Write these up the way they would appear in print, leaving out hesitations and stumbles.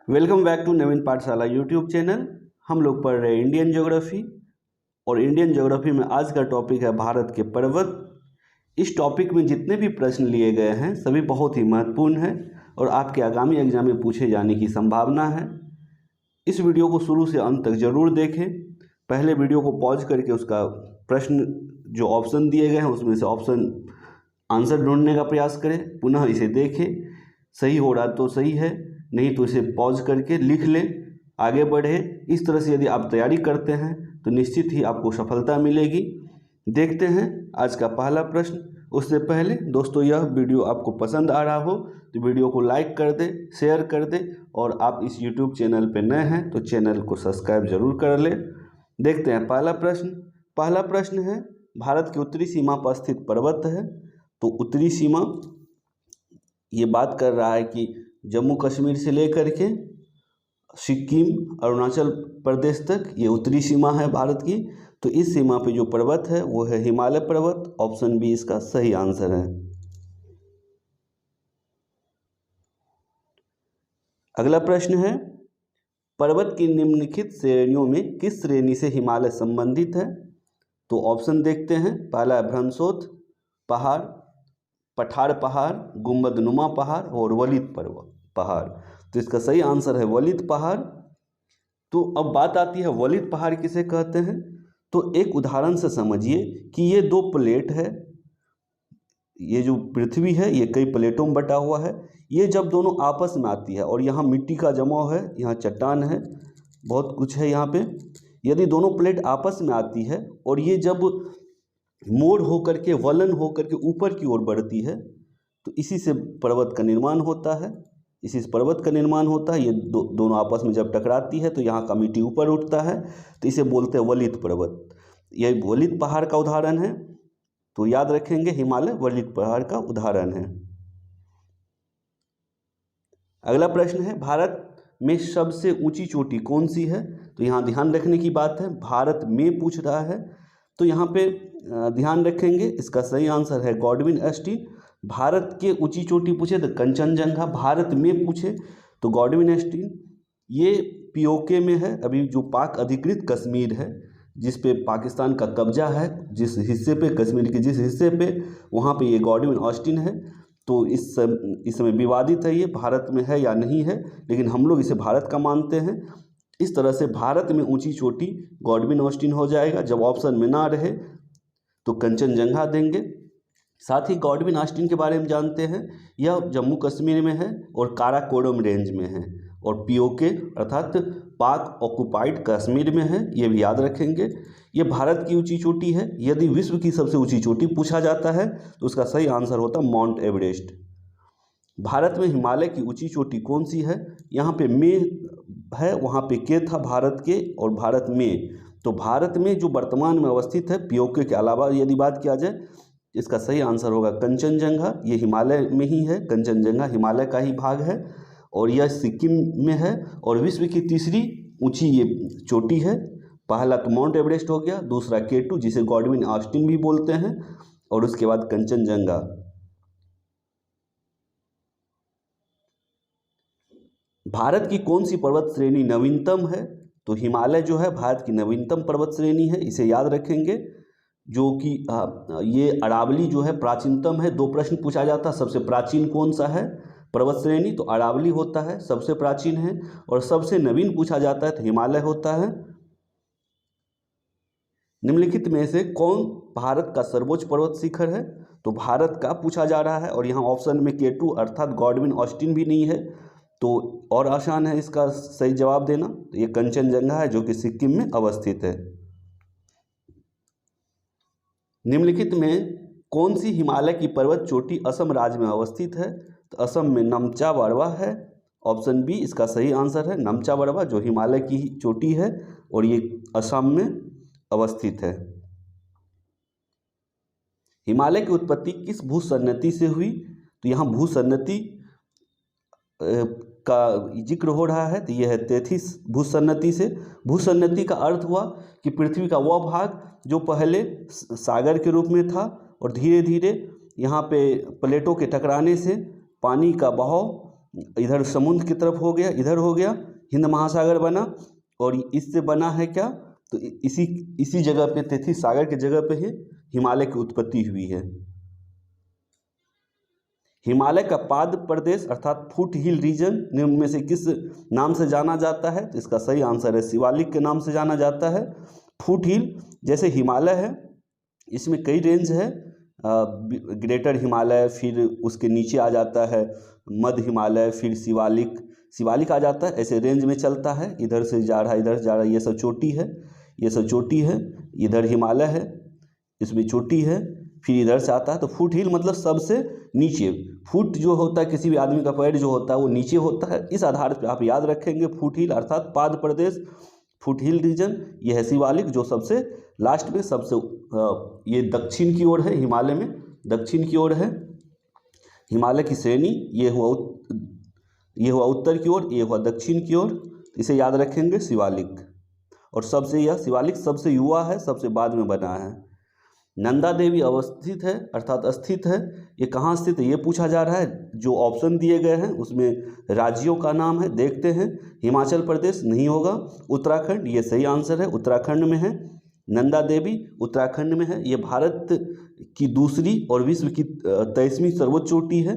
Welcome back to नवीन पाठशाला YouTube channel. हम लोग पढ़ रहे हैं इंडियन ज्योग्राफी और इंडियन ज्योग्राफी में आज का टॉपिक है भारत के पर्वत। इस टॉपिक में जितने भी प्रश्न लिए गए हैं सभी बहुत ही महत्वपूर्ण हैं और आपके आगामी एग्जाम में पूछे जाने की संभावना है। इस वीडियो को शुरू से अंत तक जरूर देखें। पहले वीडियो को पॉज करके उसका प्रश्न जो ऑप्शन दिए गए हैं उसमें से ऑप्शन आंसर ढूंढने का प्रयास करें, पुनः इसे देखें। सही हो रहा तो सही है, नहीं तो इसे पॉज करके लिख लें, आगे बढ़े। इस तरह से यदि आप तैयारी करते हैं तो निश्चित ही आपको सफलता मिलेगी। देखते हैं आज का पहला प्रश्न। उससे पहले दोस्तों, यह वीडियो आपको पसंद आ रहा हो तो वीडियो को लाइक कर दे, शेयर कर दे, और आप इस यूट्यूब चैनल पर नए हैं तो चैनल को सब्सक्राइब जरूर कर लें। देखते हैं पहला प्रश्न। पहला प्रश्न है, भारत की उत्तरी सीमा पर स्थित पर्वत है। तो उत्तरी सीमा ये बात कर रहा है कि जम्मू कश्मीर से लेकर के सिक्किम, अरुणाचल प्रदेश तक ये उत्तरी सीमा है भारत की। तो इस सीमा पे जो पर्वत है वो है हिमालय पर्वत। ऑप्शन बी इसका सही आंसर है। अगला प्रश्न है, पर्वत की निम्नलिखित श्रेणियों में किस श्रेणी से हिमालय संबंधित है। तो ऑप्शन देखते हैं। पहला है भ्रंशोथ पहाड़, पठार पहाड़, गुंबदनुमा पहाड़ और वलित पहाड़। तो इसका सही आंसर है वलित पहाड़। तो अब बात आती है वलित पहाड़ किसे कहते हैं। तो एक उदाहरण से समझिए कि ये दो प्लेट है, ये जो पृथ्वी है ये कई प्लेटों में बटा हुआ है। ये जब दोनों आपस में आती है और यहाँ मिट्टी का जमाव है, यहाँ चट्टान है, बहुत कुछ है यहाँ पे। यदि दोनों प्लेट आपस में आती है और ये जब मोड़ होकर के, वलन होकर के ऊपर की ओर बढ़ती है तो इसी से पर्वत का निर्माण होता है। इसी से पर्वत का निर्माण होता है। ये दोनों आपस में जब टकराती है तो यहाँ का मिट्टी ऊपर उठता है, तो इसे बोलते हैं वलित पर्वत। यह वलित पहाड़ का उदाहरण है। तो याद रखेंगे, हिमालय वलित पहाड़ का उदाहरण है। अगला प्रश्न है, भारत में सबसे ऊंची चोटी कौन सी है। तो यहाँ ध्यान रखने की बात है, भारत में पूछ रहा है तो यहाँ पे ध्यान रखेंगे। इसका सही आंसर है गॉडविन एस्टीन। भारत के ऊंची चोटी पूछे तो कंचनजंगा, भारत में पूछे तो गॉडविन एस्टीन। ये पीओके में है, अभी जो पाक अधिकृत कश्मीर है जिस पे पाकिस्तान का कब्जा है, जिस हिस्से पे, कश्मीर के जिस हिस्से पे, वहाँ पे ये गॉडविन ऑस्टिन है। तो इस समय विवादित है ये भारत में है या नहीं है, लेकिन हम लोग इसे भारत का मानते हैं। इस तरह से भारत में ऊंची चोटी गॉडविन ऑस्टिन हो जाएगा। जब ऑप्शन में ना रहे तो कंचनजंगा देंगे। साथ ही गॉडविन ऑस्टिन के बारे में जानते हैं, यह जम्मू कश्मीर में है और काराकोरम रेंज में है, और पीओके अर्थात पाक ऑक्युपाइड कश्मीर में है। ये भी याद रखेंगे। ये भारत की ऊंची चोटी है। यदि विश्व की सबसे ऊंची चोटी पूछा जाता है तो उसका सही आंसर होता माउंट एवरेस्ट। भारत में हिमालय की ऊंची चोटी कौन सी है। यहाँ पे में है, वहाँ पे के था भारत के, और भारत में। तो भारत में जो वर्तमान में अवस्थित है पीओके के अलावा यदि बात किया जाए, इसका सही आंसर होगा कंचनजंगा। ये हिमालय में ही है, कंचनजंगा हिमालय का ही भाग है और यह सिक्किम में है। और विश्व की तीसरी ऊंची ये चोटी है। पहला तो माउंट एवरेस्ट हो गया, दूसरा K2 जिसे गॉडविन ऑस्टिन भी बोलते हैं, और उसके बाद कंचनजंगा। भारत की कौन सी पर्वत श्रेणी नवीनतम है। तो हिमालय जो है भारत की नवीनतम पर्वत श्रेणी है, इसे याद रखेंगे। जो कि ये अरावली जो है प्राचीनतम है। दो प्रश्न पूछा जाता है, सबसे प्राचीन कौन सा है पर्वत श्रेणी, तो अरावली होता है, सबसे प्राचीन है। और सबसे नवीन पूछा जाता है तो हिमालय होता है। निम्नलिखित में से कौन भारत का सर्वोच्च पर्वत शिखर है। तो भारत का पूछा जा रहा है और यहाँ ऑप्शन में K2 अर्थात गॉडविन ऑस्टिन भी नहीं है, तो और आसान है इसका सही जवाब देना। तो ये कंचनजंगा है जो कि सिक्किम में अवस्थित है। निम्नलिखित में कौन सी हिमालय की पर्वत चोटी असम राज्य में अवस्थित है। तो असम में नमचा बरवा है। ऑप्शन बी इसका सही आंसर है नमचा बरवा, जो हिमालय की चोटी है और ये असम में अवस्थित है। हिमालय की उत्पत्ति किस भूसन्नति से हुई। तो यहाँ भूसन्नति का जिक्र हो रहा है, तो यह है तेथिस भूसन्नति से। भूसन्नति का अर्थ हुआ कि पृथ्वी का वह भाग जो पहले सागर के रूप में था और धीरे धीरे यहाँ पे प्लेटों के टकराने से पानी का बहाव इधर समुद्र की तरफ हो गया, इधर हो गया, हिंद महासागर बना, और इससे बना है क्या, तो इसी जगह पे, तैथिस सागर की जगह पे ही हिमालय की उत्पत्ति हुई है। हिमालय का पाद प्रदेश अर्थात फुट हिल रीजन निम्न में से किस नाम से जाना जाता है, तो इसका सही आंसर है शिवालिक के नाम से जाना जाता है। फुट हिल, जैसे हिमालय है, इसमें कई रेंज है, ग्रेटर हिमालय, फिर उसके नीचे आ जाता है मध्य हिमालय, फिर शिवालिक आ जाता है, ऐसे रेंज में चलता है, इधर से जा रहा है, इधर जा रहा है, ये सब चोटी है, ये सब चोटी है, इधर हिमालय है, इसमें चोटी है, फिर इधर से आता है। तो फुट हिल मतलब सबसे नीचे, फुट जो होता है किसी भी आदमी का पैर जो होता है वो नीचे होता है, इस आधार पर आप याद रखेंगे फुट हिल अर्थात पाद प्रदेश, फुट हिल रीजन, ये है शिवालिक जो सबसे लास्ट में सबसे ये दक्षिण की ओर है, हिमालय में दक्षिण की ओर है हिमालय की श्रेणी, ये हुआ उत्तर की ओर, ये हुआ दक्षिण की ओर, इसे याद रखेंगे शिवालिक। और सबसे यह शिवालिक सबसे युवा है, सबसे बाद में बना है। नंदा देवी अवस्थित है अर्थात स्थित है, ये कहाँ स्थित है ये पूछा जा रहा है। जो ऑप्शन दिए गए हैं उसमें राज्यों का नाम है, देखते हैं। हिमाचल प्रदेश नहीं होगा, उत्तराखंड ये सही आंसर है, उत्तराखंड में है। नंदा देवी उत्तराखंड में है। ये भारत की दूसरी और विश्व की 23वीं सर्वोच्च चोटी है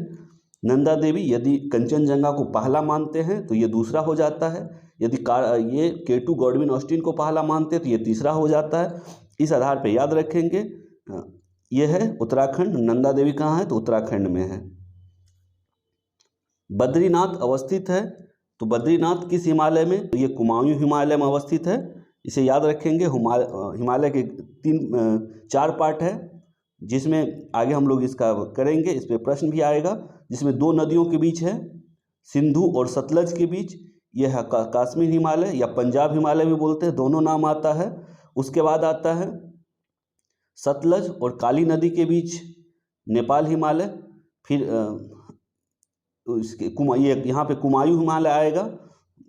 नंदा देवी। यदि कंचनजंगा को पहला मानते हैं तो ये दूसरा हो जाता है, यदि ये K2 गॉडविन ऑस्टिन को पहला मानते हैं तो ये तीसरा हो जाता है। इस आधार पर याद रखेंगे। ये है उत्तराखंड। नंदा देवी कहाँ है तो उत्तराखंड में है। बद्रीनाथ अवस्थित है, तो बद्रीनाथ किस हिमालय में, तो ये कुमाऊं हिमालय में अवस्थित है, इसे याद रखेंगे। हिमालय के 4 पार्ट है, जिसमें आगे हम लोग इसका करेंगे, इस पर प्रश्न भी आएगा। जिसमें 2 नदियों के बीच है, सिंधु और सतलज के बीच, यह है कश्मीर हिमालय या पंजाब हिमालय भी बोलते हैं, दोनों नाम आता है। उसके बाद आता है सतलज और काली नदी के बीच नेपाल हिमालय, फिर ये यहाँ पे कुमायूं हिमालय आएगा।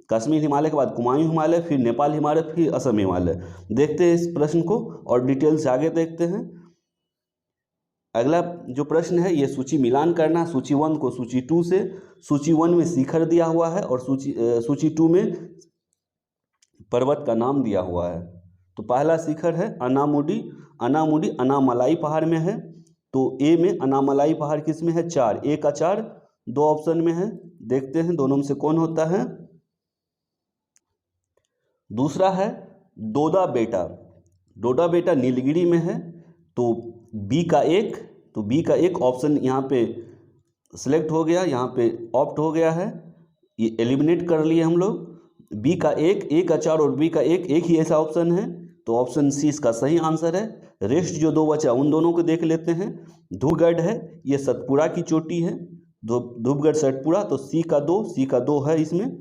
कश्मीर हिमालय के बाद कुमायूं हिमालय, फिर नेपाल हिमालय, फिर असम हिमालय। देखते हैं इस प्रश्न को और डिटेल से आगे देखते हैं। अगला जो प्रश्न है ये सूची मिलान करना, सूची 1 को सूची 2 से। सूची 1 में शिखर दिया हुआ है और सूची 2 में पर्वत का नाम दिया हुआ है। तो पहला शिखर है अनामुडी। अनामलाई पहाड़ में है। तो ए में अनामलाई पहाड़ किस में है, 4, ए का 4, 2 ऑप्शन में है। देखते हैं दोनों में से कौन होता है। दूसरा है डोडा बेटा नीलगिरी में है। तो बी का 1 ऑप्शन यहाँ पे सिलेक्ट हो गया, यहाँ पे ऑप्ट हो गया है, ये एलिमिनेट कर लिए हम लोग। बी का 1, ए का 4 और बी का 1 ही ऐसा ऑप्शन है, तो ऑप्शन सी इसका सही आंसर है। रेस्ट जो 2 बचा उन दोनों को देख लेते हैं। धूपगढ़ है, ये सतपुड़ा की चोटी है, धूपगढ़ सतपुड़ा, तो सी का 2 है इसमें।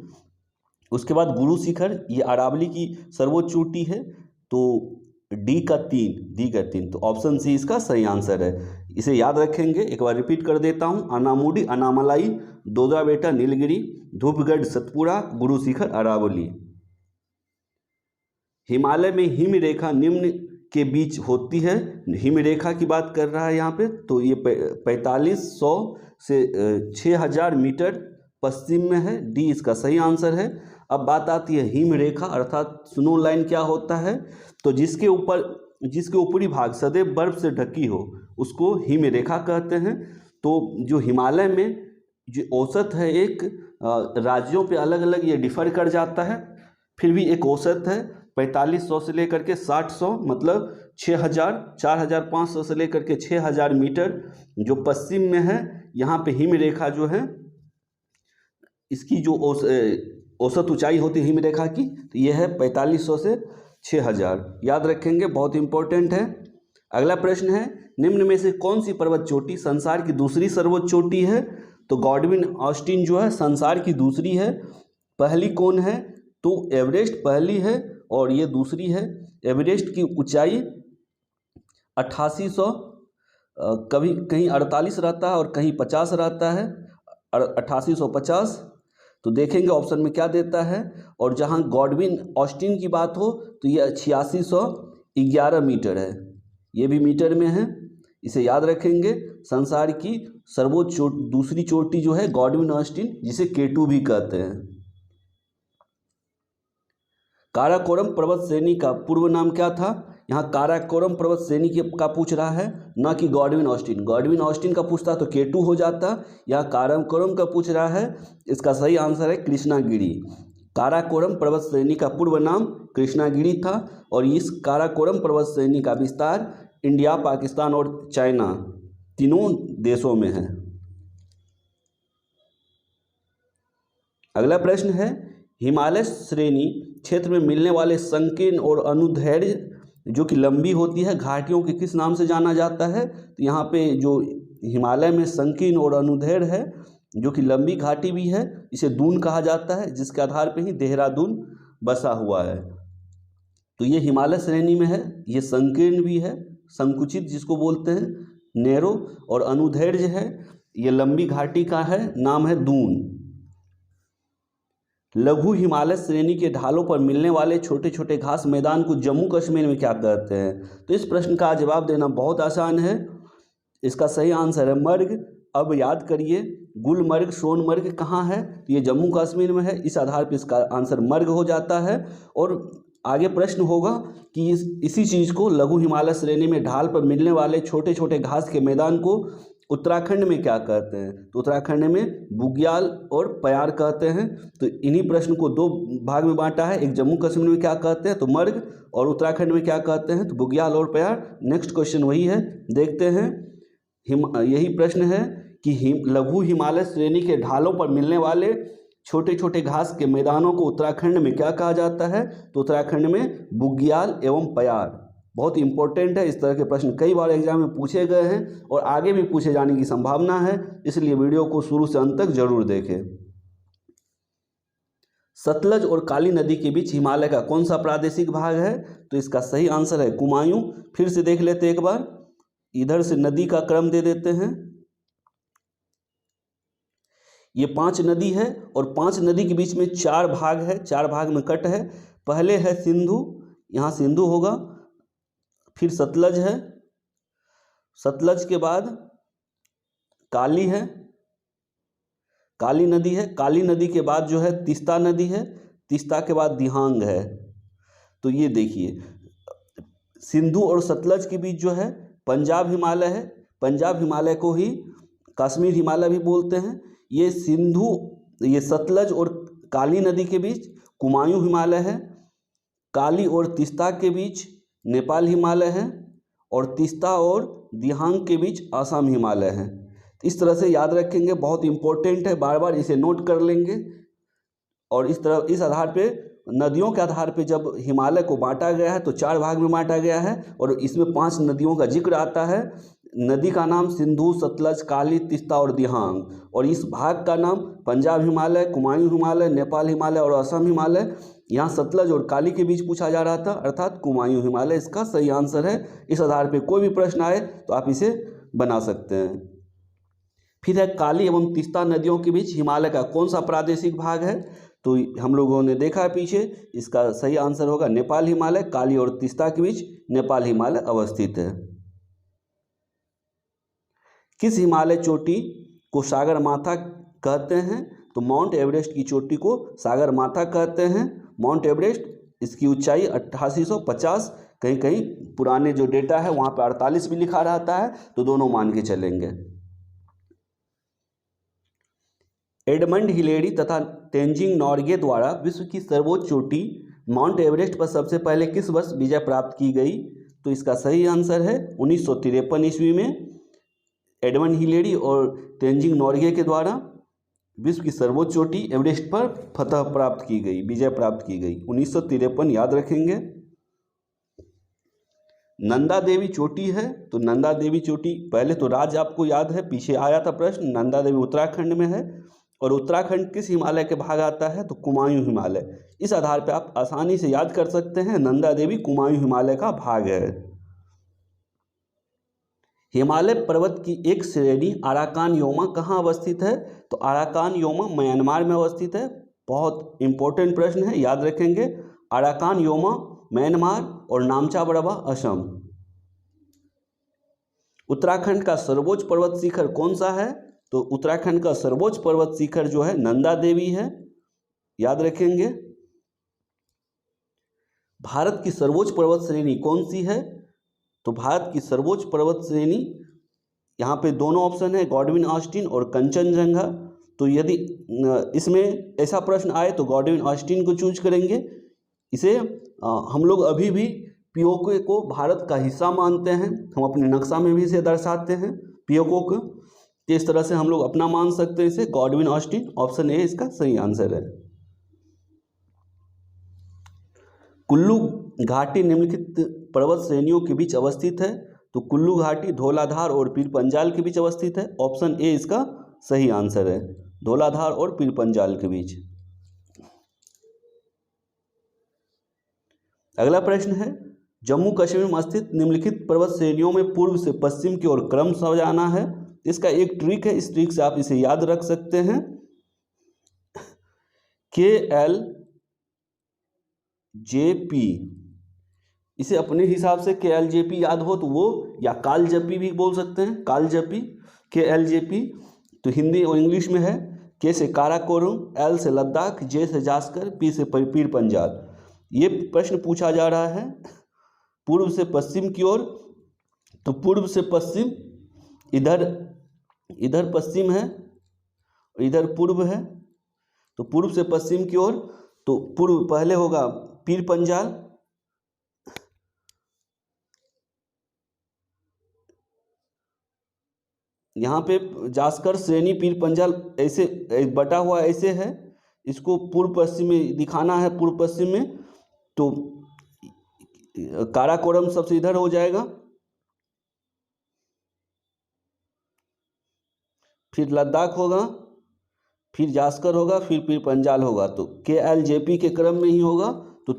उसके बाद गुरु शिखर, ये अरावली की सर्वोच्च चोटी है, तो डी का 3, तो ऑप्शन सी इसका सही आंसर है। इसे याद रखेंगे, एक बार रिपीट कर देता हूँ। अनामुडी, अनामलाई, डोडा बेटा नीलगिरी, धूपगढ़ सतपुड़ा, गुरु शिखर अरावली। हिमालय में हिमरेखा निम्न के बीच होती है। हिमरेखा की बात कर रहा है यहाँ पे, तो ये 4500 से 6000 मीटर पश्चिम में है, डी इसका सही आंसर है। अब बात आती है हिमरेखा अर्थात स्नो लाइन क्या होता है, तो जिसके ऊपरी भाग सदैव बर्फ से ढकी हो उसको हिमरेखा कहते हैं। तो जो हिमालय में जो औसत है, एक राज्यों पे अलग अलग ये डिफर कर जाता है, फिर भी एक औसत है 4500 से लेकर के 6000, मतलब 4500 से लेकर के 6000 मीटर जो पश्चिम में है। यहाँ पे हिमरेखा जो है, इसकी जो औसत ऊंचाई होती है हिमरेखा की, तो यह है 4500 से 6000। याद रखेंगे, बहुत इंपॉर्टेंट है। अगला प्रश्न है, निम्न में से कौन सी पर्वत चोटी संसार की दूसरी सर्वोच्च चोटी है। तो गॉडविन ऑस्टिन जो है संसार की दूसरी है। पहली कौन है, तो एवरेस्ट पहली है और ये दूसरी है। एवरेस्ट की ऊंचाई 8800, कभी कहीं 48 रहता है और कहीं 50 रहता है, 8850। तो देखेंगे ऑप्शन में क्या देता है। और जहां गॉडविन ऑस्टिन की बात हो तो ये 8611 मीटर है, ये भी मीटर में है। इसे याद रखेंगे। संसार की सर्वोच्च दूसरी चोटी जो है गॉडविन ऑस्टिन, जिसे K2 भी कहते हैं। काराकोरम पर्वत श्रेणी का पूर्व नाम क्या था? यहाँ काराकोरम पर्वत श्रेणी का पूछ रहा है, न कि गॉडविन ऑस्टिन। गॉडविन ऑस्टिन का पूछता तो K2 हो जाता, या काराकोरम का पूछ रहा है। इसका सही आंसर है कृष्णागिरी। काराकोरम पर्वत श्रेणी का पूर्व नाम कृष्णागिरी था, और इस काराकोरम पर्वत श्रेणी का विस्तार इंडिया, पाकिस्तान और चाइना तीनों देशों में है। अगला प्रश्न है, हिमालय श्रेणी क्षेत्र में मिलने वाले संकीर्ण और अनुदैर्घ्य जो कि लंबी होती है घाटियों के किस नाम से जाना जाता है? तो यहाँ पे जो हिमालय में संकीर्ण और अनुदैर्घ्य है जो कि लंबी घाटी भी है, इसे दून कहा जाता है, जिसके आधार पे ही देहरादून बसा हुआ है। तो ये हिमालय श्रेणी में है, ये संकीर्ण भी है, संकुचित जिसको बोलते हैं, नैरो, और अनुदैर्घ्य है, ये लंबी घाटी का है, नाम है दून। लघु हिमालय श्रेणी के ढालों पर मिलने वाले छोटे छोटे घास मैदान को जम्मू कश्मीर में क्या कहते हैं? तो इस प्रश्न का जवाब देना बहुत आसान है। इसका सही आंसर है मर्ग। अब याद करिए, गुलमर्ग, सोनमर्ग कहाँ है? तो ये जम्मू कश्मीर में है, इस आधार पर इसका आंसर मर्ग हो जाता है। और आगे प्रश्न होगा कि इसी चीज़ को, लघु हिमालय श्रेणी में ढाल पर मिलने वाले छोटे छोटे घास के मैदान को उत्तराखंड में क्या कहते हैं? तो उत्तराखंड में बुग्याल और प्यार कहते हैं। तो इन्हीं प्रश्न को दो भाग में बांटा है, एक जम्मू कश्मीर में क्या कहते हैं तो मर्ग, और उत्तराखंड में क्या कहते हैं तो बुग्याल और प्यार। नेक्स्ट क्वेश्चन वही है, देखते हैं। यही प्रश्न है कि लघु हिमालय श्रेणी के ढालों पर मिलने वाले छोटे छोटे घास के मैदानों को उत्तराखंड में क्या कहा जाता है? तो उत्तराखंड में बुग्याल एवं प्यार। बहुत इंपॉर्टेंट है, इस तरह के प्रश्न कई बार एग्जाम में पूछे गए हैं और आगे भी पूछे जाने की संभावना है, इसलिए वीडियो को शुरू से अंत तक जरूर देखें। सतलज और काली नदी के बीच हिमालय का कौन सा प्रादेशिक भाग है? तो इसका सही आंसर है कुमायूं। फिर से देख लेते एक बार, इधर से नदी का क्रम दे देते हैं। ये 5 नदी है और 5 नदी के बीच में 4 भाग है, 4 भाग में कट है। पहले है सिंधु, यहाँ सिंधु होगा, फिर सतलज है, सतलज के बाद काली है, काली नदी है, काली नदी के बाद जो है तीस्ता नदी है, तीस्ता के बाद दिहांग है। तो ये देखिए, सिंधु और सतलज के बीच जो है पंजाब हिमालय है, पंजाब हिमालय को ही कश्मीर हिमालय भी बोलते हैं। ये सिंधु, ये सतलज और काली नदी के बीच कुमायूं हिमालय है, काली और तीस्ता के बीच नेपाल हिमालय है, और तीस्ता और दिहांग के बीच असम हिमालय है। इस तरह से याद रखेंगे, बहुत इंपॉर्टेंट है, बार बार इसे नोट कर लेंगे। और इस आधार पे, नदियों के आधार पे जब हिमालय को बांटा गया है तो 4 भाग में बांटा गया है, और इसमें 5 नदियों का जिक्र आता है। नदी का नाम सिंधु, सतलज, काली, तीस्ता और दिहांग, और इस भाग का नाम पंजाब हिमालय, कुमायूं हिमालय, नेपाल हिमालय और असम हिमालय। यहाँ सतलज और काली के बीच पूछा जा रहा था, अर्थात कुमायूं हिमालय इसका सही आंसर है। इस आधार पे कोई भी प्रश्न आए तो आप इसे बना सकते हैं। फिर है काली एवं तीस्ता नदियों के बीच हिमालय का कौन सा प्रादेशिक भाग है? तो हम लोगों ने देखा है पीछे, इसका सही आंसर होगा नेपाल हिमालय। काली और तीस्ता के बीच नेपाल हिमालय अवस्थित है। किस हिमालय चोटी को सागरमाथा कहते हैं? तो माउंट एवरेस्ट की चोटी को सागरमाथा कहते हैं। माउंट एवरेस्ट, इसकी ऊंचाई 8850, कहीं कहीं पुराने जो डेटा है वहाँ पे 48 भी लिखा रहता है, तो दोनों मान के चलेंगे। एडमंड हिलेरी तथा तेंजिंग नॉर्गे द्वारा विश्व की सर्वोच्च चोटी माउंट एवरेस्ट पर सबसे पहले किस वर्ष विजय प्राप्त की गई? तो इसका सही आंसर है 1953 ईस्वी में एडमंड हिलेरी और तेंजिंग नॉर्गे के द्वारा विश्व की सर्वोच्च चोटी एवरेस्ट पर फतह प्राप्त की गई, विजय प्राप्त की गई, 1953 याद रखेंगे। नंदा देवी चोटी है, तो नंदा देवी चोटी, पहले तो राज्य आपको याद है, पीछे आया था प्रश्न। नंदा देवी उत्तराखंड में है, और उत्तराखंड किस हिमालय के भाग आता है? तो कुमायूं हिमालय। इस आधार पर आप आसानी से याद कर सकते हैं, नंदा देवी कुमायूं हिमालय का भाग है। हिमालय पर्वत की एक श्रेणी अराकान योमा कहाँ अवस्थित है? तो अराकान योमा म्यांमार में अवस्थित है। बहुत इंपॉर्टेंट प्रश्न है, याद रखेंगे। अराकान योमा म्यांमार और नामचा बरवा असम। उत्तराखंड का सर्वोच्च पर्वत शिखर कौन सा है? तो उत्तराखंड का सर्वोच्च पर्वत शिखर जो है नंदा देवी है, याद रखेंगे। भारत की सर्वोच्च पर्वत श्रेणी कौन सी है? तो भारत की सर्वोच्च पर्वत श्रेणी, यहाँ पे दोनों ऑप्शन है, गॉडविन ऑस्टिन और कंचनजंगा। तो यदि इसमें ऐसा प्रश्न आए तो गॉडविन ऑस्टिन को चूज करेंगे। इसे हम लोग अभी भी पीओके को भारत का हिस्सा मानते हैं, हम अपने नक्शा में भी इसे दर्शाते हैं पीओके को। इस तरह से हम लोग अपना मान सकते हैं इसे, गॉडविन ऑस्टिन। ऑप्शन ए इसका सही आंसर है। कुल्लू घाटी निम्नलिखित पर्वत श्रेणियों के बीच अवस्थित है। तो कुल्लू घाटी धौलाधार और पीर पंजाल के बीच अवस्थित है। ऑप्शन ए इसका सही आंसर है, धौलाधार और पीर पंजाल के बीच। अगला प्रश्न है, जम्मू कश्मीर में स्थित निम्नलिखित पर्वत श्रेणियों में पूर्व से पश्चिम की ओर क्रम जाना है। इसका एक ट्रिक है, इस ट्रिक से आप इसे याद रख सकते हैं। KLJP, इसे अपने हिसाब से KLJP याद हो तो वो, या कालजपी भी बोल सकते हैं, कालजपी KLJP। तो हिंदी और इंग्लिश में है। के से काराकोरम, L से लद्दाख, J से जास्कर, P से पीर पंजाल। ये प्रश्न पूछा जा रहा है पूर्व से पश्चिम की ओर। तो पूर्व से पश्चिम, इधर पश्चिम है, इधर पूर्व है। तो पूर्व से पश्चिम की ओर, तो पूर्व पहले होगा पीर पंजाल, यहाँ पे जास्कर श्रेणी पीर पंजाल ऐसे बटा हुआ ऐसे है, इसको पूर्व पश्चिम में दिखाना है, पूर्व पश्चिम में। तो काराकोरम सबसे इधर हो जाएगा, फिर लद्दाख होगा, फिर जास्कर होगा, फिर पीर पंजाल होगा। तो KLJP के क्रम में ही होगा। तो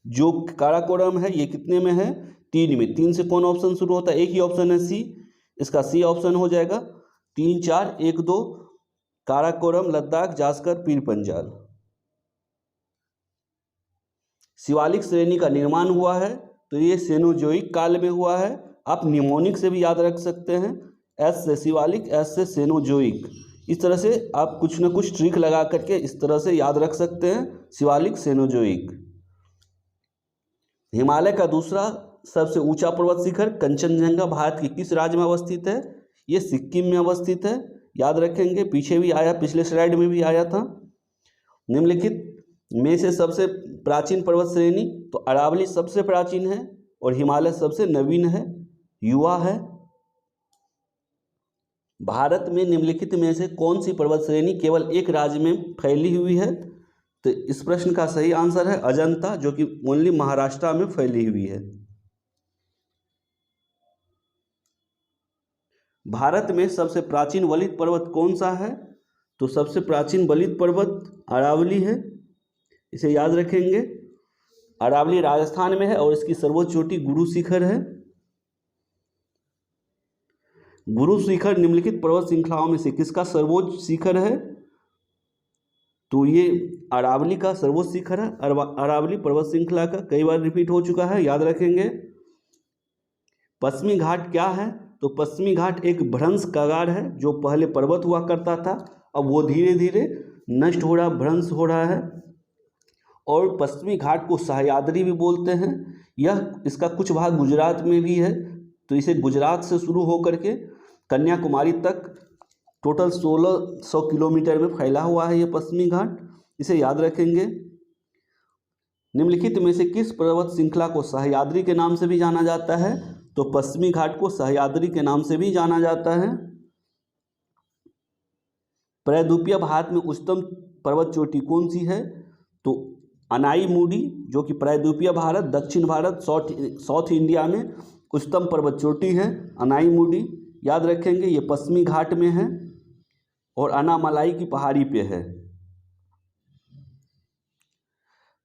जो काराकोरम है ये कितने में है? 3 में। 3 से कौन ऑप्शन शुरू होता है? एक ही ऑप्शन है सी, इसका सी ऑप्शन हो जाएगा। 3, 4, 1, 2, काराकोरम, लद्दाख, जास्कर, पीर पंजाल। शिवालिक श्रेणी का निर्माण हुआ है तो ये सेनोजोइक काल में हुआ है। आप निमोनिक से भी याद रख सकते हैं, एस से शिवालिक, एस से सेनोजोइक। इस तरह से आप कुछ न कुछ ट्रिक लगा करके इस तरह से याद रख सकते हैं, शिवालिक, सेनोजोइक। हिमालय का दूसरा सबसे ऊंचा पर्वत शिखर कंचनजंगा भारत के किस राज्य में अवस्थित है? ये सिक्किम में अवस्थित है, याद रखेंगे। पीछे भी आया, पिछले स्लाइड में भी आया था। निम्नलिखित में से सबसे प्राचीन पर्वत श्रेणी, तो अरावली सबसे प्राचीन है और हिमालय सबसे नवीन है, युवा है। भारत में निम्नलिखित में से कौन सी पर्वत श्रेणी केवल एक राज्य में फैली हुई है? तो इस प्रश्न का सही आंसर है अजंता, जो कि ओनली महाराष्ट्र में फैली हुई है। भारत में सबसे प्राचीन वलित पर्वत कौन सा है? तो सबसे प्राचीन वलित पर्वत अरावली है, इसे याद रखेंगे। अरावली राजस्थान में है और इसकी सर्वोच्च चोटी गुरु शिखर है। गुरु शिखर निम्नलिखित पर्वत श्रृंखलाओं में से किसका सर्वोच्च शिखर है? तो ये अरावली का सर्वोच्च शिखर है, अरावली पर्वत श्रृंखला का, कई बार रिपीट हो चुका है, याद रखेंगे। पश्चिमी घाट क्या है? तो पश्चिमी घाट एक भ्रंश कगार है जो पहले पर्वत हुआ करता था, अब वो धीरे धीरे नष्ट हो रहा, भ्रंश हो रहा है। और पश्चिमी घाट को सह्याद्री भी बोलते हैं। यह इसका कुछ भाग गुजरात में भी है, तो इसे गुजरात से शुरू होकर के कन्याकुमारी तक टोटल 1600 किलोमीटर में फैला हुआ है ये पश्चिमी घाट, इसे याद रखेंगे। निम्नलिखित में से किस पर्वत श्रृंखला को सह्याद्री के नाम से भी जाना जाता है? तो पश्चिमी घाट को सह्याद्री के नाम से भी जाना जाता है। प्रायद्वीपीय भारत में उच्चतम पर्वत चोटी कौन सी है? तो अनाईमुडी, जो कि प्रायद्वीपीय भारत, दक्षिण भारत, साउथ इंडिया में उच्चतम पर्वत चोटी है अनाईमुडी, याद रखेंगे। ये पश्चिमी घाट में है और अनामलाई की पहाड़ी पे है।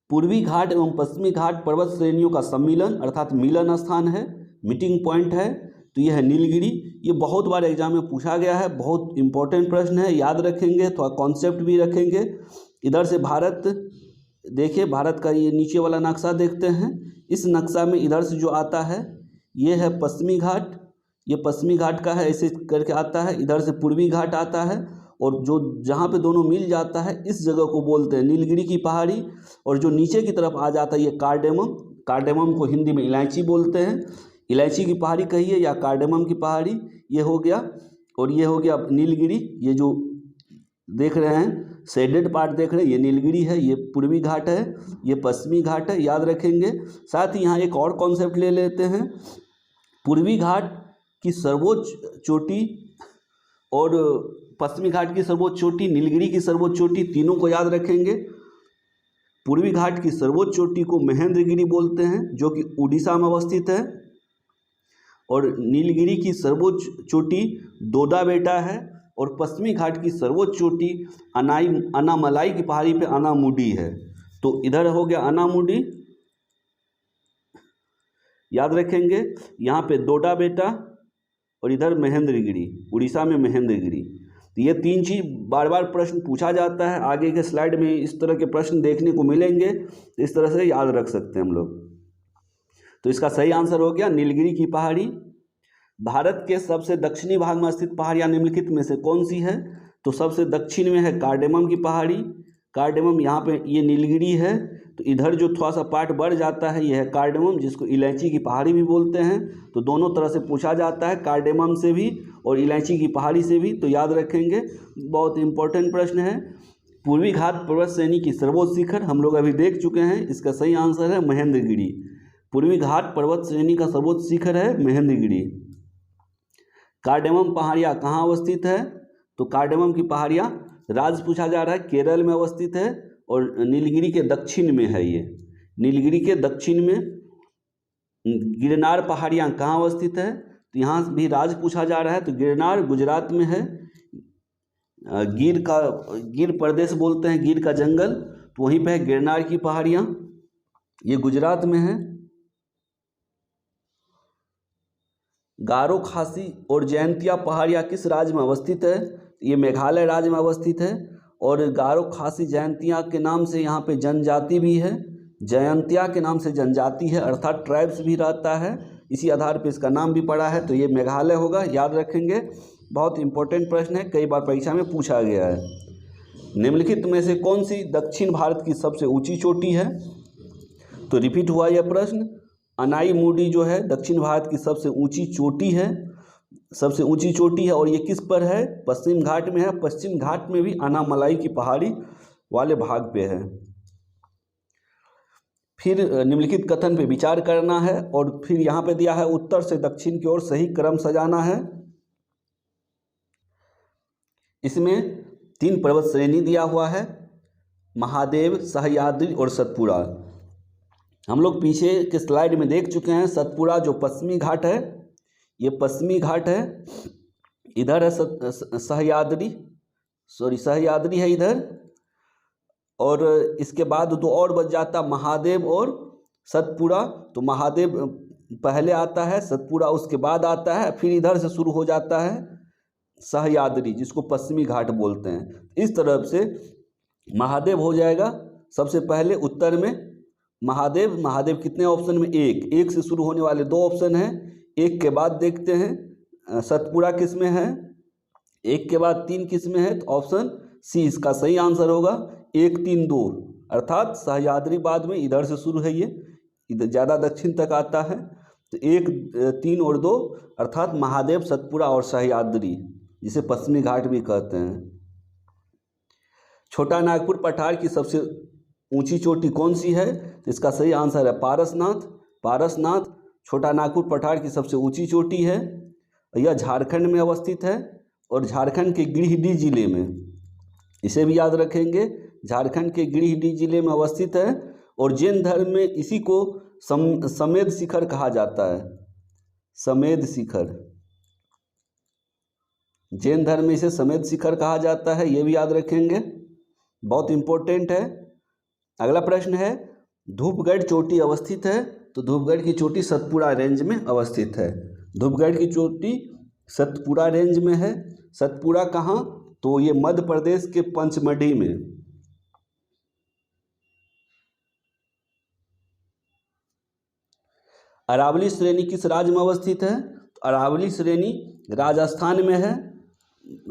पूर्वी घाट एवं पश्चिमी घाट पर्वत श्रेणियों का सम्मिलन अर्थात मिलन स्थान है, मीटिंग पॉइंट है, तो यह है नीलगिरी। ये बहुत बार एग्जाम में पूछा गया है, बहुत इंपॉर्टेंट प्रश्न है, याद रखेंगे, थोड़ा कॉन्सेप्ट भी रखेंगे। इधर से भारत देखिए, भारत का ये नीचे वाला नक्शा देखते हैं, इस नक्शा में इधर से जो आता है ये है पश्चिमी घाट, ये पश्चिमी घाट का है, ऐसे करके आता है, इधर से पूर्वी घाट आता है, और जो जहाँ पे दोनों मिल जाता है इस जगह को बोलते हैं नीलगिरी की पहाड़ी। और जो नीचे की तरफ आ जाता है ये कार्डेमम, कार्डेमम को हिंदी में इलायची बोलते हैं, इलायची की पहाड़ी कहिए या कार्डेमम की पहाड़ी, ये हो गया। और ये हो गया नीलगिरी, ये जो देख रहे हैं शेडेड पार्ट देख रहे हैं, ये नीलगिरी है, ये पूर्वी घाट है, ये पश्चिमी घाट है, याद रखेंगे। साथ ही यहाँ एक और कॉन्सेप्ट ले लेते हैं, पूर्वी घाट की सर्वोच्च चोटी और पश्चिमी घाट की सर्वोच्च चोटी, नीलगिरी की सर्वोच्च चोटी, तीनों को याद रखेंगे। पूर्वी घाट की सर्वोच्च चोटी को महेंद्रगिरी बोलते हैं जो कि उड़ीसा में अवस्थित है, और नीलगिरी की सर्वोच्च चोटी दोदा बेटा है, और पश्चिमी घाट की सर्वोच्च चोटी अनामलाई की पहाड़ी पे अनामुडी है। तो इधर हो गया अनामुडी, याद रखेंगे, यहाँ पे दोडा बेटा और इधर महेंद्रगिरी, उड़ीसा में महेंद्रगिरी। तो ये तीन चीज़ बार बार प्रश्न पूछा जाता है, आगे के स्लाइड में इस तरह के प्रश्न देखने को मिलेंगे, इस तरह से याद रख सकते हैं हम लोग। तो इसका सही आंसर हो गया नीलगिरी की पहाड़ी। भारत के सबसे दक्षिणी भाग में स्थित पहाड़ियाँ निम्नलिखित में से कौन सी है? तो सबसे दक्षिण में है कार्डेमम की पहाड़ी, कार्डेमम, यहाँ पे ये नीलगिरी है, तो इधर जो थोड़ा सा पार्ट बढ़ जाता है ये है कार्डेमम, जिसको इलायची की पहाड़ी भी बोलते हैं। तो दोनों तरह से पूछा जाता है, कार्डेमम से भी और इलायची की पहाड़ी से भी, तो याद रखेंगे, बहुत इंपॉर्टेंट प्रश्न है। पूर्वी घाट पर्वत श्रेणी की सर्वोच्च शिखर हम लोग अभी देख चुके हैं, इसका सही आंसर है महेंद्रगिरी। पूर्वी घाट पर्वत श्रेणी का सर्वोच्च शिखर है महेंद्रगिरी। कार्डेमम पहाड़ियाँ कहाँ अवस्थित है? तो कार्डेमम की पहाड़ियाँ राज्य पूछा जा रहा है, केरल में अवस्थित है, और नीलगिरी के दक्षिण में है। ये नीलगिरी के दक्षिण में गिरनार पहाड़ियाँ कहाँ अवस्थित है? तो यहाँ भी राज्य पूछा जा रहा है, तो गिरनार गुजरात में है, गिर प्रदेश बोलते हैं, गिर का जंगल, तो वहीं पे है गिरनार की पहाड़ियाँ, ये गुजरात में है। गारो खासी और जयंतिया पहाड़ियाँ किस राज्य में अवस्थित है? ये मेघालय राज्य में अवस्थित है, और गारो खासी जयंतिया के नाम से यहाँ पे जनजाति भी है, जयंतिया के नाम से जनजाति है, अर्थात ट्राइब्स भी रहता है, इसी आधार पे इसका नाम भी पड़ा है, तो ये मेघालय होगा, याद रखेंगे, बहुत इंपॉर्टेंट प्रश्न है, कई बार परीक्षा में पूछा गया है। निम्नलिखित में से कौन सी दक्षिण भारत की सबसे ऊंची चोटी है? तो रिपीट हुआ यह प्रश्न, अनाईमुडी जो है दक्षिण भारत की सबसे ऊंची चोटी है, सबसे ऊंची चोटी है, और ये किस पर है? पश्चिम घाट में है। पश्चिम घाट में भी अनामलाई की पहाड़ी वाले भाग पे है। फिर निम्नलिखित कथन पे विचार करना है, और फिर यहाँ पे दिया है उत्तर से दक्षिण की ओर सही क्रम सजाना है। इसमें 3 पर्वत श्रेणी दिया हुआ है, महादेव, सह्याद्री और सतपुड़ा। हम लोग पीछे के स्लाइड में देख चुके हैं, सतपुड़ा जो पश्चिमी घाट है, ये पश्चिमी घाट है, इधर है सह्याद्री, सह्याद्री है इधर, और इसके बाद 2 और बच जाता महादेव और सतपुड़ा। तो महादेव पहले आता है, सतपुड़ा उसके बाद आता है, फिर इधर से शुरू हो जाता है सह्याद्री, जिसको पश्चिमी घाट बोलते हैं। इस तरफ से महादेव हो जाएगा सबसे पहले उत्तर में, महादेव, महादेव कितने ऑप्शन में? एक से शुरू होने वाले 2 ऑप्शन हैं, एक के बाद देखते हैं सतपुड़ा किस में है, एक के बाद 3 किस में है? तो ऑप्शन सी इसका सही आंसर होगा, 1, 3, 2, अर्थात सह्याद्री बाद में इधर से शुरू है, ये इधर ज़्यादा दक्षिण तक आता है, तो 1, 3 और 2 अर्थात महादेव, सतपुड़ा और सह्याद्री, जिसे पश्चिमी घाट भी कहते हैं। छोटा नागपुर पठार की सबसे ऊंची चोटी कौन सी है? तो इसका सही आंसर है पारसनाथ। पारसनाथ छोटा नागपुर पठार की सबसे ऊंची चोटी है, यह झारखंड में अवस्थित है, और झारखंड के गिरिडीह जिले में, इसे भी याद रखेंगे, झारखंड के गिरिडीह जिले में अवस्थित है, और जैन धर्म में इसी को समेध शिखर कहा जाता है, समेध शिखर, जैन धर्म में इसे समेध शिखर कहा जाता है, ये भी याद रखेंगे, बहुत इंपॉर्टेंट है। अगला प्रश्न है, धूपगढ़ चोटी अवस्थित है? तो धूपगढ़ की चोटी सतपुड़ा रेंज में अवस्थित है, धूपगढ़ की चोटी सतपुड़ा रेंज में है। सतपुड़ा कहाँ? तो ये मध्य प्रदेश के पंचमढ़ी में। अरावली श्रेणी किस राज्य में अवस्थित है? तो अरावली श्रेणी राजस्थान में है।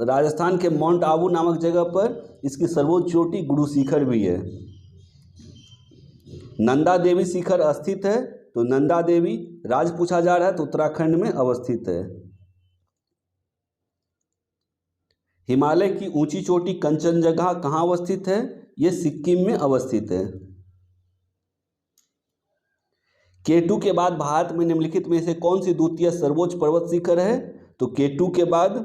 राजस्थान के माउंट आबू नामक जगह पर इसकी सर्वोच्च चोटी गुरु शिखर भी है। नंदा देवी शिखर स्थित है, तो नंदा देवी राज्य पूछा जा रहा है तो उत्तराखंड में अवस्थित है। हिमालय की ऊंची चोटी कंचनजंगा कहाँ अवस्थित है? ये सिक्किम में अवस्थित है। K2 के बाद भारत में निम्नलिखित में से कौन सी द्वितीय सर्वोच्च पर्वत शिखर है? तो K2 के बाद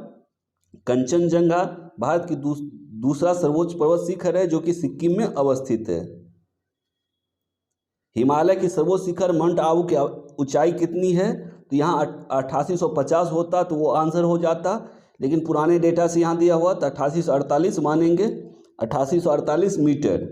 कंचनजंगा भारत की दूसरा सर्वोच्च पर्वत शिखर है जो कि सिक्किम में अवस्थित है। हिमालय की सर्वोच्च शिखर माउंट आबू की ऊंचाई कितनी है? तो यहाँ 8850 होता तो वो आंसर हो जाता, लेकिन पुराने डेटा से यहाँ दिया हुआ तो 8848 मानेंगे, 8848 मीटर।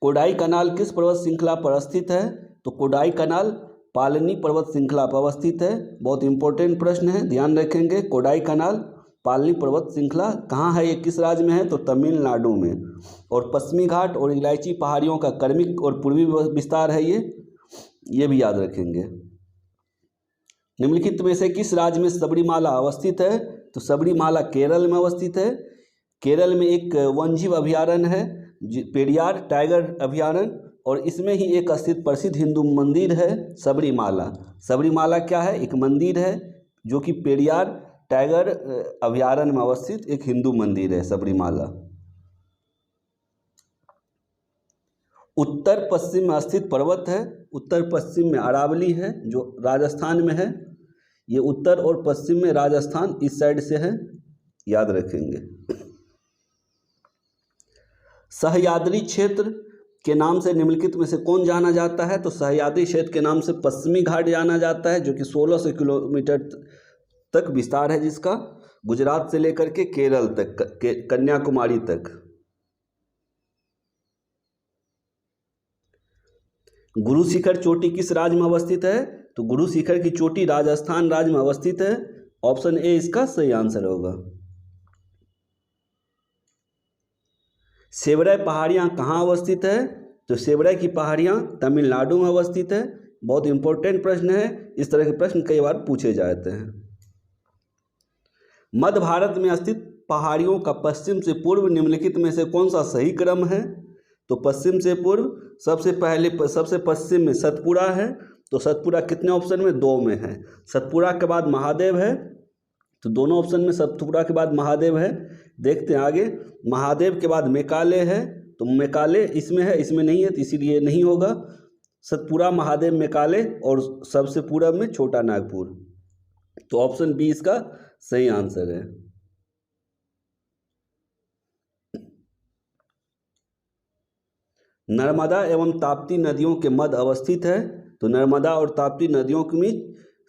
कोडाई कनाल किस पर्वत श्रृंखला पर स्थित है? तो कोडाई कनाल पालनी पर्वत श्रृंखला पर अवस्थित है। बहुत इंपॉर्टेंट प्रश्न है, ध्यान रखेंगे। कोडाई कनाल पालनी पर्वत श्रृंखला कहाँ है? ये किस राज्य में है? तो तमिलनाडु में। और पश्चिमी घाट और इलायची पहाड़ियों का क्रमिक और पूर्वी विस्तार है ये भी याद रखेंगे। निम्नलिखित में से किस राज्य में सबरीमाला अवस्थित है? तो सबरीमाला केरल में अवस्थित है। केरल में एक वन्यजीव अभयारण्य है पेरियार टाइगर अभयारण्य, और इसमें ही एक स्थित प्रसिद्ध हिंदू मंदिर है सबरीमाला। सबरीमाला क्या है? एक मंदिर है जो कि पेरियार टाइगर अभयारण्य में अवस्थित एक हिंदू मंदिर है सबरीमाला। उत्तर पश्चिम में स्थित पर्वत है, उत्तर पश्चिम में अरावली है जो राजस्थान में है। ये उत्तर और पश्चिम में राजस्थान इस साइड से है, याद रखेंगे। सह्याद्री क्षेत्र के नाम से निम्नलिखित में से कौन जाना जाता है? तो सह्याद्री क्षेत्र के नाम से पश्चिमी घाट जाना जाता है जो कि 1600 किलोमीटर तक विस्तार है जिसका, गुजरात से लेकर के केरल तक, कन्याकुमारी तक। गुरु शिखर चोटी किस राज्य में अवस्थित है? तो गुरु शिखर की चोटी राजस्थान राज्य में अवस्थित है। ऑप्शन ए इसका सही आंसर होगा। सेवरय पहाड़ियाँ कहाँ अवस्थित है? तो सेवरय की पहाड़ियाँ तमिलनाडु में अवस्थित है। बहुत इंपॉर्टेंट प्रश्न है, इस तरह के प्रश्न कई बार पूछे जाते हैं। मध्य भारत में स्थित पहाड़ियों का पश्चिम से पूर्व निम्नलिखित में से कौन सा सही क्रम है? तो पश्चिम से पूर्व सबसे पश्चिम में सतपुड़ा है, तो सतपुड़ा कितने ऑप्शन में? 2 में है। सतपुड़ा के बाद महादेव है, तो दोनों ऑप्शन में सतपुड़ा के बाद महादेव है। देखते हैं आगे, महादेव के बाद मेकाले है, तो मेकाले इसमें है, इसमें नहीं है, तो इसीलिए नहीं होगा। सतपुड़ा, महादेव, मेकाले और सबसे पूर्व में छोटा नागपुर, तो ऑप्शन बी इसका सही आंसर है। नर्मदा एवं ताप्ती नदियों के मध्य अवस्थित है, तो नर्मदा और ताप्ती नदियों के बीच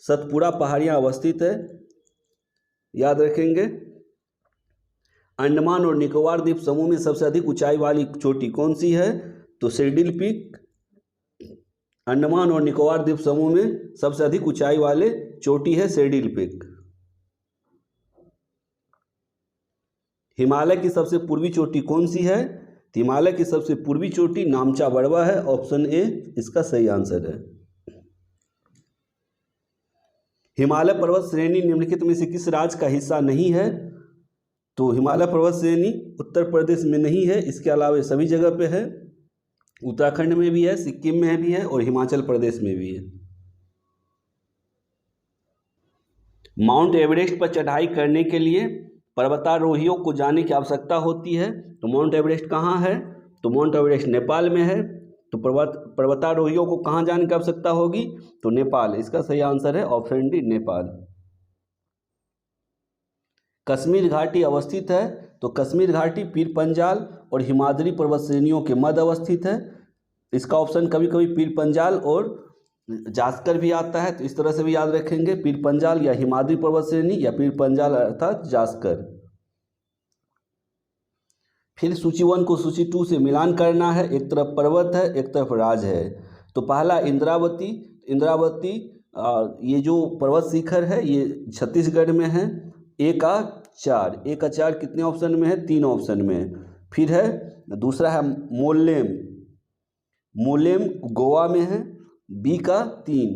सतपुड़ा पहाड़ियाँ अवस्थित है, याद रखेंगे। अंडमान और निकोबार द्वीप समूह में सबसे अधिक ऊंचाई वाली चोटी कौन सी है? तो सेडिल पीक। अंडमान और निकोबार द्वीप समूह में सबसे अधिक ऊंचाई वाले चोटी है सेडिल पीक। हिमालय की सबसे पूर्वी चोटी कौन सी है? हिमालय की सबसे पूर्वी चोटी नामचा बड़वा है, ऑप्शन ए इसका सही आंसर है। हिमालय पर्वत श्रेणी निम्नलिखित में से किस राज्य का हिस्सा नहीं है? तो हिमालय पर्वत श्रेणी उत्तर प्रदेश में नहीं है, इसके अलावा सभी जगह पे है। उत्तराखंड में भी है, सिक्किम में भी है और हिमाचल प्रदेश में भी है। माउंट एवरेस्ट पर चढ़ाई करने के लिए पर्वतारोहियों को जाने की आवश्यकता होती है, तो माउंट एवरेस्ट कहाँ है? तो माउंट एवरेस्ट नेपाल में है। तो पर्वतारोहियों को कहाँ जाने की आवश्यकता होगी? तो नेपाल, इसका सही आंसर है ऑप्शन डी नेपाल। कश्मीर घाटी अवस्थित है, तो कश्मीर घाटी पीर पंजाल और हिमाद्री पर्वत श्रेणियों के मध्य अवस्थित है। इसका ऑप्शन कभी कभी पीर पंजाल और जास्कर भी आता है, तो इस तरह से भी याद रखेंगे, पीर पंजाल या हिमाद्री पर्वत श्रेणी या पीर पंजाल अर्थात जास्कर। फिर सूची 1 को सूची 2 से मिलान करना है, एक तरफ पर्वत है एक तरफ राज्य है। तो पहला इंद्रावती, इंद्रावती ये जो पर्वत शिखर है ये छत्तीसगढ़ में है। ए का 4 कितने ऑप्शन में है? 3 ऑप्शन में है। फिर है दूसरा है मोलेम, मोलेम गोवा में है, बी का 3,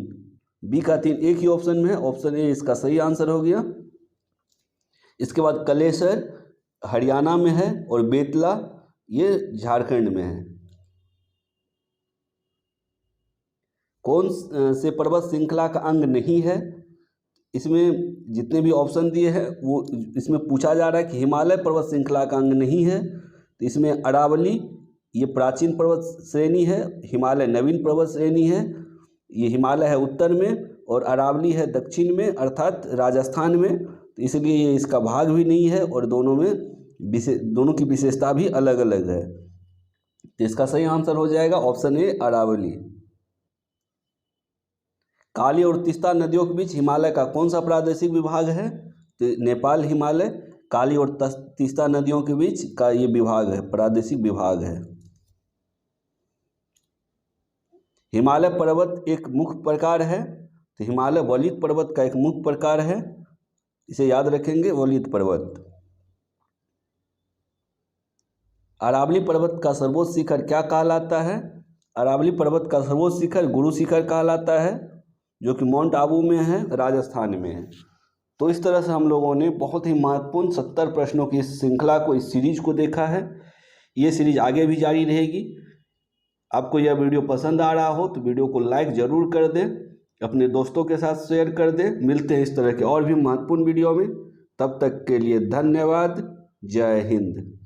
बी का 3 एक ही ऑप्शन में है, ऑप्शन ए इसका सही आंसर हो गया। इसके बाद कलेसर हरियाणा में है और बेतला ये झारखंड में है। कौन से पर्वत श्रृंखला का अंग नहीं है? इसमें जितने भी ऑप्शन दिए हैं वो इसमें पूछा जा रहा है कि हिमालय पर्वत श्रृंखला का अंग नहीं है, तो इसमें अरावली ये प्राचीन पर्वत श्रेणी है, हिमालय नवीन पर्वत श्रेणी है, ये हिमालय है उत्तर में और अरावली है दक्षिण में अर्थात राजस्थान में, तो इसलिए ये इसका भाग भी नहीं है और दोनों की विशेषता भी अलग अलग है। तो इसका सही आंसर हो जाएगा ऑप्शन ए अरावली। काली और तीस्ता नदियों के बीच हिमालय का कौन सा प्रादेशिक विभाग है? तो नेपाल हिमालय काली और तीस्ता नदियों के बीच का ये विभाग है, प्रादेशिक विभाग है। हिमालय पर्वत एक मुख्य प्रकार है, तो हिमालय वलित पर्वत का एक मुख्य प्रकार है, इसे याद रखेंगे वलित पर्वत। अरावली पर्वत का सर्वोच्च शिखर क्या कहलाता है? अरावली पर्वत का सर्वोच्च शिखर गुरु शिखर कहलाता है, जो कि माउंट आबू में है, राजस्थान में है। तो इस तरह से हम लोगों ने बहुत ही महत्वपूर्ण 70 प्रश्नों की इस श्रृंखला को, इस सीरीज को देखा है। ये सीरीज आगे भी जारी रहेगी। आपको यह वीडियो पसंद आ रहा हो तो वीडियो को लाइक ज़रूर कर दें, अपने दोस्तों के साथ शेयर कर दें। मिलते हैं इस तरह के और भी महत्वपूर्ण वीडियो में, तब तक के लिए धन्यवाद। जय हिंद।